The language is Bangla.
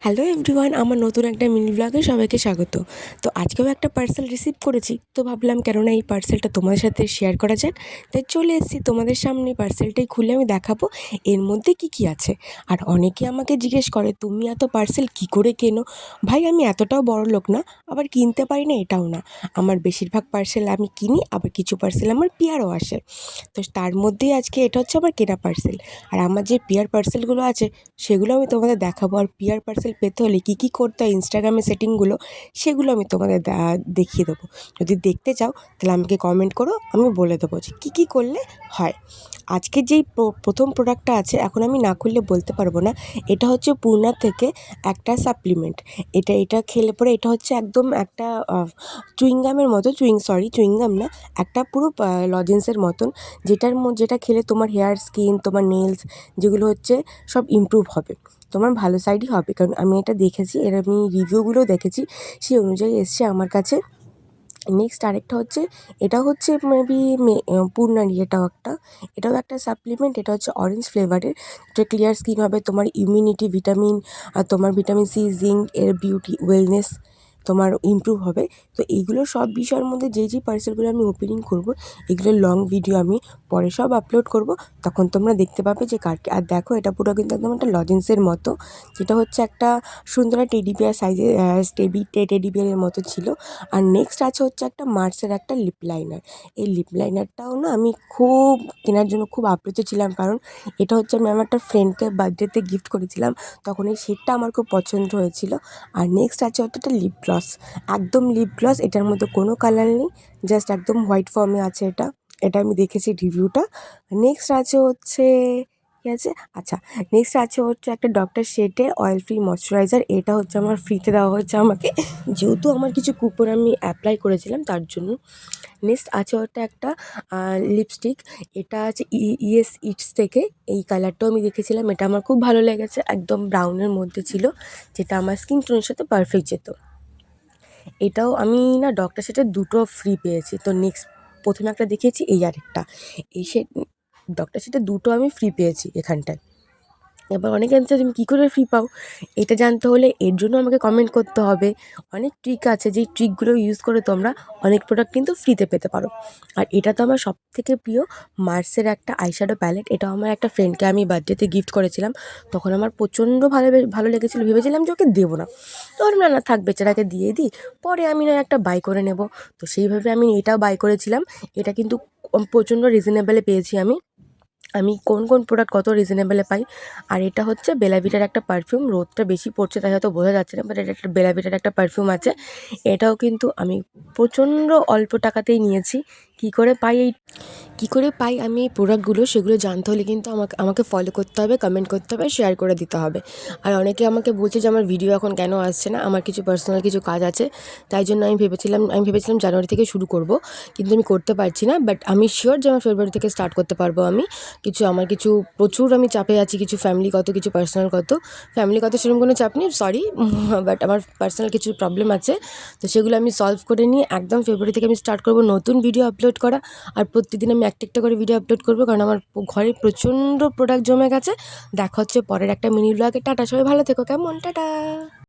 হ্যালো এভরিওয়ান, আমার নতুন একটা মিনি ব্লগে সবাইকে স্বাগত। তো আজকেও একটা পার্সেল রিসিভ করেছি, তো ভাবলাম কেননা এই পার্সেলটা তোমাদের সাথে শেয়ার করা যাক। তাই চলে এসেছি তোমাদের সামনে। পার্সেলটাই খুলে আমি দেখাবো এর মধ্যে কি আছে। আর অনেকে আমাকে জিজ্ঞেস করে, তুমি এত পার্সেল কি করে কেনো? ভাই, আমি এতটাও বড়লোক না, আবার কিনতে পারি না এটাও না। আমার বেশিরভাগ পার্সেল আমি কিনি, আবার কিছু পার্সেল আমার পিয়ারও আসে। তো তার মধ্যেই আজকে এটা হচ্ছে আমার কেনা পার্সেল। আর আমার যে পিয়ার পার্সেলগুলো আছে সেগুলো আমি তোমাদের দেখাবো। আর পিয়ার পার্সেল পেতে হলে কী করতে হয়, ইনস্টাগ্রামে সেটিংগুলো, সেগুলো আমি তোমাদের দেখিয়ে দেবো। যদি দেখতে চাও তাহলে আমাকে কমেন্ট করো, আমি বলে দেবো যে কী করলে হয়। আজকে যেই প্রথম প্রোডাক্টটা আছে, এখন আমি না খুললে বলতে পারবো না। এটা হচ্ছে পূর্ণা থেকে একটা সাপ্লিমেন্ট। এটা খেলে পরে এটা হচ্ছে একদম একটা চুইংগামের মতো, চুইংগাম না, একটা পুরো লজেন্সের মতন, যেটা খেলে তোমার হেয়ার, স্কিন, তোমার নেলস যেগুলো হচ্ছে সব ইমপ্রুভ হবে, তোমার ভালো সাইডই হবে। কারণ আমি এটা দেখেছি, এর আমি রিভিউগুলোও দেখেছি, সেই অনুযায়ী এসছে আমার কাছে। নেক্সট আরেকটা হচ্ছে, এটা হচ্ছে মেবি পূর্ণারই, এটাও একটা সাপ্লিমেন্ট। এটা হচ্ছে অরেঞ্জ ফ্লেভারের। এটা ক্লিয়ার স্কিন হবে, তোমার ইমিউনিটি, ভিটামিন, আর তোমার ভিটামিন সি, জিঙ্ক, এর বিউটি, ওয়েলনেস তোমার ইমপ্রুভ হবে। তো এইগুলো সব বিষয়ের মধ্যে যেই পার্সেলগুলো আমি ওপেনিং করব, এগুলোর লং ভিডিও আমি পরে সব আপলোড করব, তখন তোমরা দেখতে পাবে যে কার। আর দেখো, এটা পুরো কিন্তু একদম একটা লজেন্সের মতো, যেটা হচ্ছে একটা সুন্দর টেডি বিয়ার সাইজের, টেডি বিয়ারের মতো ছিল। আর নেক্সট আছে হচ্ছে একটা মার্সের একটা লিপ লাইনার। এই লিপ লাইনারটাও না আমি খুব কেনার জন্য খুব আপ্লুত ছিলাম, কারণ এটা হচ্ছে আমি আমার একটা ফ্রেন্ডকে বার্থডেতে গিফট করেছিলাম, তখন এই শেডটা আমার খুব পছন্দ হয়েছিল। আর নেক্সট আছে হচ্ছে একটা লিপ গ্লস, একদম লিপ গ্লস, এটার মধ্যে কোনো কালার নেই, জাস্ট একদম হোয়াইট ফর্মে আছে এটা। এটা আমি দেখেছি রিভিউটা। নেক্সট আছে হচ্ছে কী আছে, আচ্ছা, নেক্সট আছে হচ্ছে একটা ডক্টর শেটের অয়েল ফ্রি ময়শ্চারাইজার। এটা হচ্ছে আমার ফ্রিতে দেওয়া হয়েছে আমাকে, যেহেতু আমার কিছু কুপন আমি অ্যাপ্লাই করেছিলাম তার জন্য। নেক্সট আছে ওটা একটা লিপস্টিক। এটা আছে ইএস ইটস থেকে। এই কালারটাও আমি দেখেছিলাম, এটা আমার খুব ভালো লেগেছে, একদম ব্রাউনের মধ্যে ছিল, যেটা আমার স্কিন টোনের সাথে পারফেক্ট যেত। এটাও আমি না ডক্টর সেটের দুটো ফ্রি পেয়েছি। তো নেক্সট, প্রথমে একটা দেখিয়েছি, এই আরেকটা, এই ডক্টর সেটের দুটো আমি ফ্রি পেয়েছি এখানটায়। এবার অনেকে জানছে তুমি কী করে ফ্রি পাও, এটা জানতে হলে এর জন্য আমাকে কমেন্ট করতে হবে। অনেক ট্রিক আছে, যেই ট্রিকগুলো ইউজ করে তোমরা অনেক প্রোডাক্ট কিন্তু ফ্রিতে পেতে পারো। আর এটা তো আমার সবথেকে প্রিয় মার্সের একটা আইশ্যাডো প্যালেট। এটাও আমার একটা ফ্রেন্ডকে আমি বার্থডেতে গিফট করেছিলাম, তখন আমার প্রচণ্ড ভালো লেগেছিলো। ভেবেছিলাম যে ওকে দেবো না, তো না না থাক, বেচারাকে দিয়ে দিই, পরে আমি না একটা বাই করে নেব। তো সেইভাবে আমি এটাও বাই করেছিলাম। এটা কিন্তু প্রচণ্ড রিজনেবলে পেয়েছি আমি। আমি কোন প্রোডাক্ট কত রিজনেবলে পাই। আর এটা হচ্ছে বেলা ভিটার একটা পারফিউম। রোদটা বেশি পড়ছে তাই হয়তো বোঝা যাচ্ছে না, বাট এটা একটা বেলা ভিটার একটা পারফিউম আছে। এটাও কিন্তু আমি প্রচণ্ড অল্প টাকাতেই নিয়েছি। কী করে পাই আমি এই প্রোডাক্টগুলো, সেগুলো জানতে হলে কিন্তু আমাকে ফলো করতে হবে, কমেন্ট করতে হবে, শেয়ার করে দিতে হবে। আর অনেকে আমাকে বলছে যে আমার ভিডিও এখন কেন আসছে না, আমার কিছু পার্সোনাল কিছু কাজ আছে, তাই জন্য আমি ভেবেছিলাম জানুয়ারি থেকে শুরু করব, কিন্তু আমি করতে পারছি না। বাট আমি শিওর যে আমার ফেব্রুয়ারি থেকে স্টার্ট করতে পারবো। আমার কিছু প্রচুর আমি চাপে আছি, কিছু ফ্যামিলিগত, কিছু ফ্যামিলিগত সেরকম কোনো চাপ নেই, সরি, বাট আমার পার্সোনাল কিছু প্রবলেম আছে, তো সেগুলো আমি সলভ করে নিয়ে একদম ফেব্রুয়ারি থেকে আমি স্টার্ট করব নতুন ভিডিও আপলোড করা। আর প্রত্যেকদিন আমি একটা করে ভিডিও আপলোড করবো, কারণ আমার ঘরে প্রচণ্ড প্রোডাক্ট জমে গেছে। দেখা হচ্ছে পরের একটা মিনি ব্লগে। টাটা, সবাই ভালো থেকো, কেমন, টাটা।